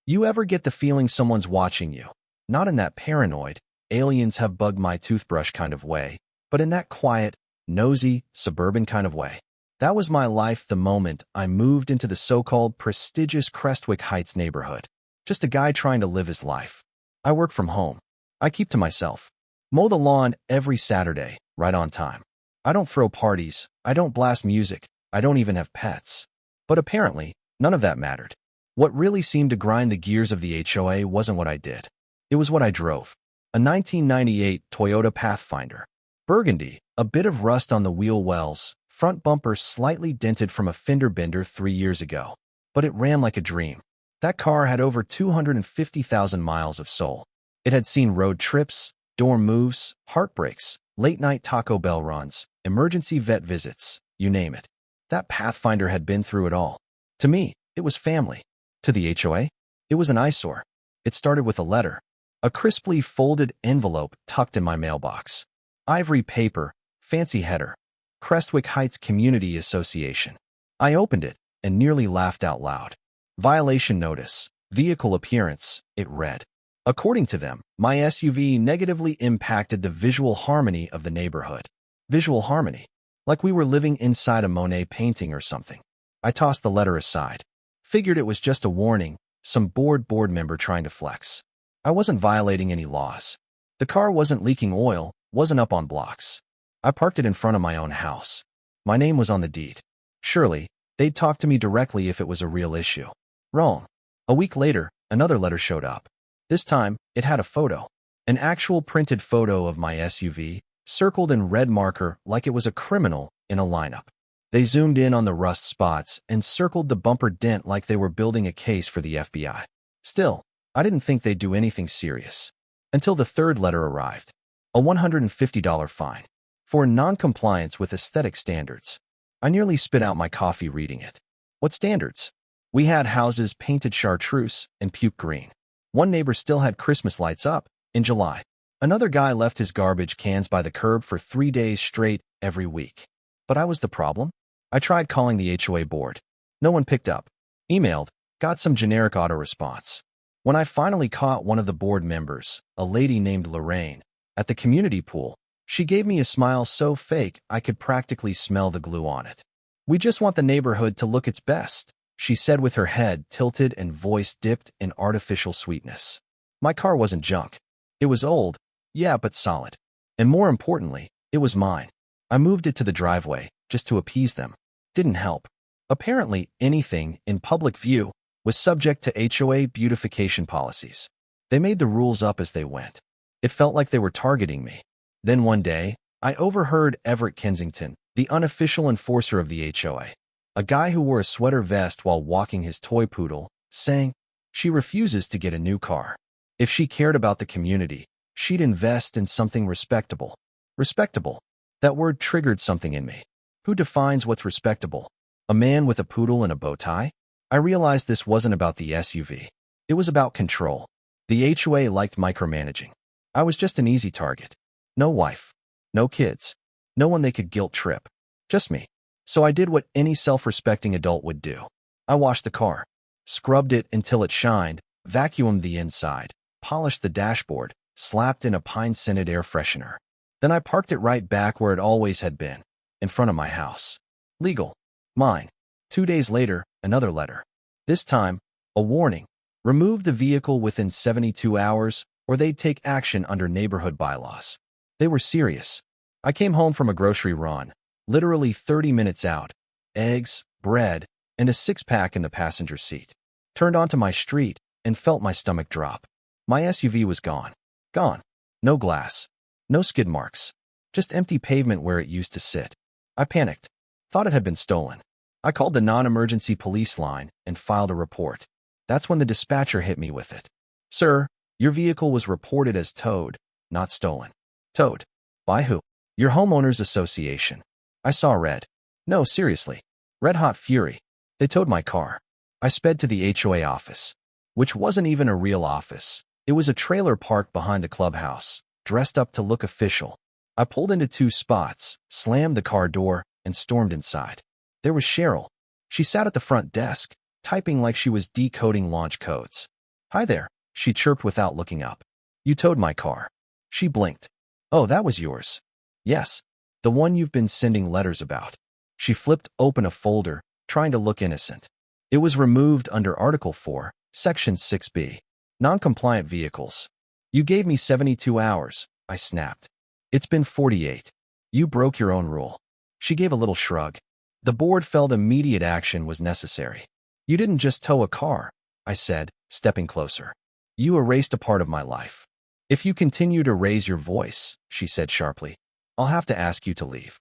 You ever get the feeling someone's watching you? Not in that paranoid, aliens have bugged my toothbrush kind of way, but in that quiet, nosy, suburban kind of way. That was my life the moment I moved into the so-called prestigious Crestwick Heights neighborhood. Just a guy trying to live his life. I work from home. I keep to myself. Mow the lawn every Saturday, right on time. I don't throw parties. I don't blast music. I don't even have pets. But apparently, none of that mattered. What really seemed to grind the gears of the HOA wasn't what I did. It was what I drove. A 1998 Toyota Pathfinder. Burgundy, a bit of rust on the wheel wells, front bumper slightly dented from a fender bender 3 years ago. But it ran like a dream. That car had over 250,000 miles of soul. It had seen road trips, dorm moves, heartbreaks, late-night Taco Bell runs, emergency vet visits, you name it. That Pathfinder had been through it all. To me, it was family. To the HOA, it was an eyesore. It started with a letter. A crisply folded envelope tucked in my mailbox. Ivory paper, fancy header. Crestwick Heights Community Association. I opened it and nearly laughed out loud. Violation notice. Vehicle appearance, it read. According to them, my SUV negatively impacted the visual harmony of the neighborhood. Visual harmony? Like we were living inside a Monet painting or something. I tossed the letter aside. Figured it was just a warning, some bored board member trying to flex. I wasn't violating any laws. The car wasn't leaking oil, wasn't up on blocks. I parked it in front of my own house. My name was on the deed. Surely, they'd talk to me directly if it was a real issue. Wrong. A week later, another letter showed up. This time, it had a photo. An actual printed photo of my SUV, circled in red marker like it was a criminal in a lineup. They zoomed in on the rust spots and circled the bumper dent like they were building a case for the FBI. Still, I didn't think they'd do anything serious. Until the third letter arrived. A $150 fine. For non-compliance with aesthetic standards. I nearly spit out my coffee reading it. What standards? We had houses painted chartreuse and puke green. One neighbor still had Christmas lights up in July. Another guy left his garbage cans by the curb for 3 days straight every week. But I was the problem. I tried calling the HOA board. No one picked up. Emailed, got some generic auto-response. When I finally caught one of the board members, a lady named Lorraine, at the community pool, she gave me a smile so fake I could practically smell the glue on it. We just want the neighborhood to look its best, she said with her head tilted and voice dipped in artificial sweetness. My car wasn't junk. It was old, yeah, but solid. And more importantly, it was mine. I moved it to the driveway, just to appease them. Didn't help. Apparently, anything in public view was subject to HOA beautification policies. They made the rules up as they went. It felt like they were targeting me. Then one day, I overheard Everett Kensington, the unofficial enforcer of the HOA, a guy who wore a sweater vest while walking his toy poodle, saying, "She refuses to get a new car. If she cared about the community, she'd invest in something respectable." Respectable. That word triggered something in me. Who defines what's respectable? A man with a poodle and a bow tie? I realized this wasn't about the SUV. It was about control. The HOA liked micromanaging. I was just an easy target. No wife. No kids. No one they could guilt trip. Just me. So I did what any self-respecting adult would do. I washed the car. Scrubbed it until it shined, vacuumed the inside, polished the dashboard, slapped in a pine-scented air freshener. Then I parked it right back where it always had been, in front of my house. Legal. Mine. 2 days later, another letter. This time, a warning. Remove the vehicle within 72 hours, or they'd take action under neighborhood bylaws. They were serious. I came home from a grocery run, literally 30 minutes out. Eggs, bread, and a six-pack in the passenger seat. Turned onto my street and felt my stomach drop. My SUV was gone. Gone. No glass. No skid marks. Just empty pavement where it used to sit. I panicked. Thought it had been stolen. I called the non-emergency police line and filed a report. That's when the dispatcher hit me with it. "Sir, your vehicle was reported as towed, not stolen." Towed? By who? Your homeowners association. I saw red. No, seriously. Red-hot fury. They towed my car. I sped to the HOA office, which wasn't even a real office. It was a trailer parked behind the clubhouse, dressed up to look official. I pulled into 2 spots, slammed the car door, and stormed inside. There was Cheryl. She sat at the front desk, typing like she was decoding launch codes. Hi there, she chirped without looking up. You towed my car. She blinked. Oh, that was yours. Yes, the one you've been sending letters about. She flipped open a folder, trying to look innocent. It was removed under Article 4, Section 6B. Non-compliant vehicles. You gave me 72 hours, I snapped. It's been 48. You broke your own rule. She gave a little shrug. The board felt immediate action was necessary. You didn't just tow a car, I said, stepping closer. You erased a part of my life. If you continue to raise your voice, she said sharply, I'll have to ask you to leave.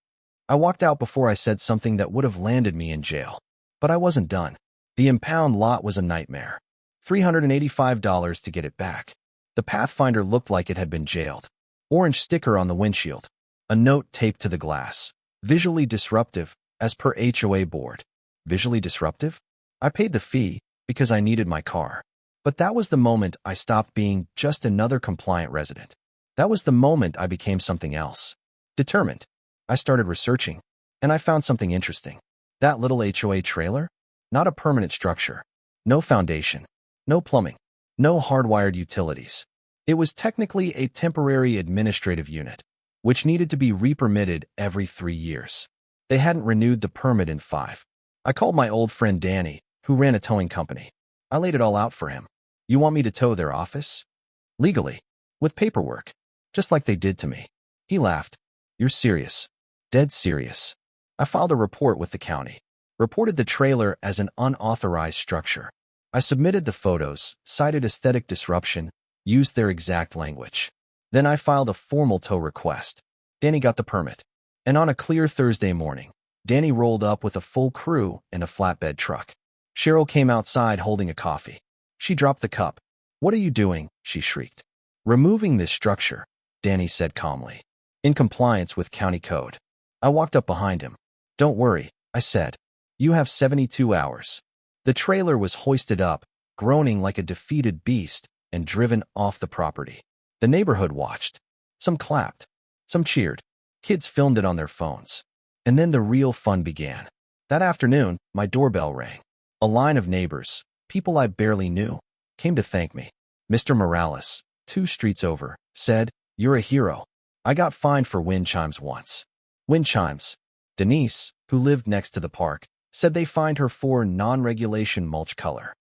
I walked out before I said something that would have landed me in jail. But I wasn't done. The impound lot was a nightmare. $385 to get it back. The Pathfinder looked like it had been jailed. Orange sticker on the windshield. A note taped to the glass. Visually disruptive, as per HOA board. Visually disruptive? I paid the fee because I needed my car. But that was the moment I stopped being just another compliant resident. That was the moment I became something else. Determined. I started researching, and I found something interesting. That little HOA trailer? Not a permanent structure. No foundation. No plumbing. No hardwired utilities. It was technically a temporary administrative unit, which needed to be re-permitted every 3 years. They hadn't renewed the permit in 5. I called my old friend Danny, who ran a towing company. I laid it all out for him. You want me to tow their office? Legally. With paperwork. Just like they did to me. He laughed. You're serious. Dead serious. I filed a report with the county. Reported the trailer as an unauthorized structure. I submitted the photos, cited aesthetic disruption, used their exact language. Then I filed a formal tow request. Danny got the permit. And on a clear Thursday morning, Danny rolled up with a full crew in a flatbed truck. Cheryl came outside holding a coffee. She dropped the cup. What are you doing? She shrieked. Removing this structure, Danny said calmly. In compliance with county code. I walked up behind him. Don't worry, I said. You have 72 hours. The trailer was hoisted up, groaning like a defeated beast, and driven off the property. The neighborhood watched. Some clapped. Some cheered. Kids filmed it on their phones. And then the real fun began. That afternoon, my doorbell rang. A line of neighbors, people I barely knew, came to thank me. Mr. Morales, 2 streets over, said, You're a hero. I got fined for wind chimes once. Wind chimes. Denise, who lived next to the park, said they fined her for non-regulation mulch color.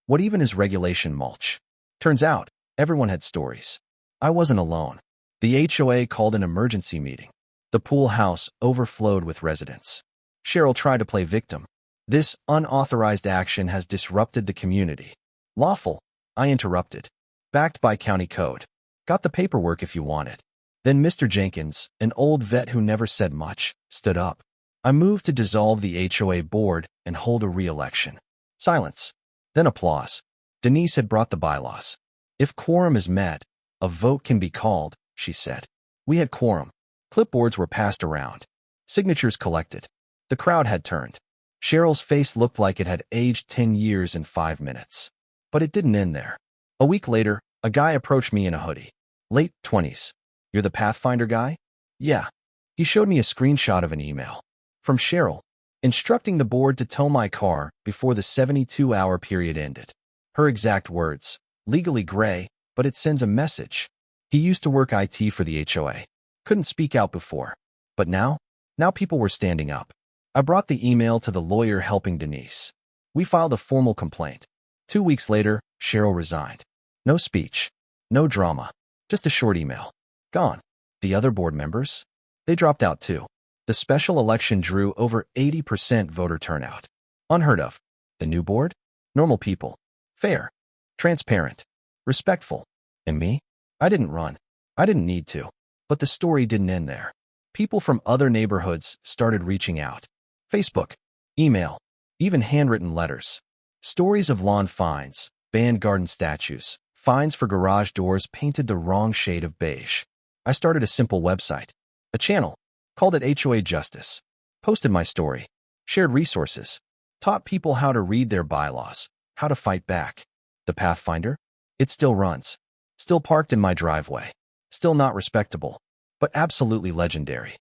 What even is regulation mulch? Turns out, everyone had stories. I wasn't alone. The HOA called an emergency meeting. The pool house overflowed with residents. Cheryl tried to play victim. This unauthorized action has disrupted the community. Lawful, I interrupted. Backed by county code. Got the paperwork if you want it. Then Mr. Jenkins, an old vet who never said much, stood up. I moved to dissolve the HOA board and hold a re-election. Silence. Then applause. Denise had brought the bylaws. If quorum is met, a vote can be called, she said. We had quorum. Clipboards were passed around. Signatures collected. The crowd had turned. Cheryl's face looked like it had aged 10 years in 5 minutes. But it didn't end there. A week later, a guy approached me in a hoodie. Late 20s. You're the Pathfinder guy? Yeah. He showed me a screenshot of an email. From Cheryl, instructing the board to tow my car before the 72-hour period ended. Her exact words, legally gray, but it sends a message. He used to work IT for the HOA. Couldn't speak out before. But now people were standing up. I brought the email to the lawyer helping Denise. We filed a formal complaint. 2 weeks later, Cheryl resigned. No speech. No drama. Just a short email. Gone. The other board members? They dropped out too. The special election drew over 80% voter turnout. Unheard of. The new board? Normal people. Fair. Transparent. Respectful. And me? I didn't run. I didn't need to. But the story didn't end there. People from other neighborhoods started reaching out. Facebook. Email. Even handwritten letters. Stories of lawn fines, banned garden statues, fines for garage doors painted the wrong shade of beige. I started a simple website. A channel. Called it HOA Justice. Posted my story. Shared resources. Taught people how to read their bylaws. How to fight back. The Pathfinder? It still runs. Still parked in my driveway. Still not respectable. But absolutely legendary.